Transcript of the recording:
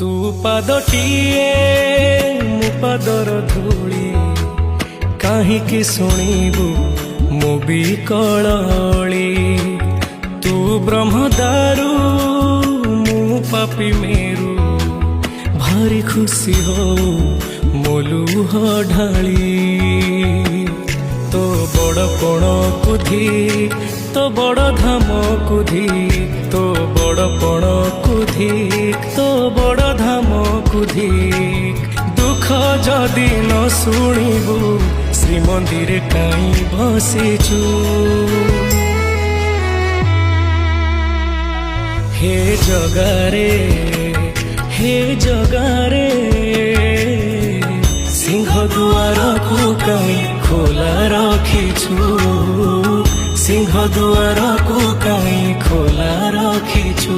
तू पादटिए मु पादर धूली काहींकि शुणिबु मु बिकलली तू ब्रह्मदारू मु पापी मेरू भारी खुशी हो मोलुह ढाली तो बड़ पण कुधी तो बड़ धाम कुधी तो बड़ पण कुधी तो बड़ धाम कुधी दुख जदि न शुणिबु श्रीमंदिर काई बसिचु हे जगारे सिंह दुआर को काई खोला रखिछु सिंह दुआर को काई खोला रखिछु।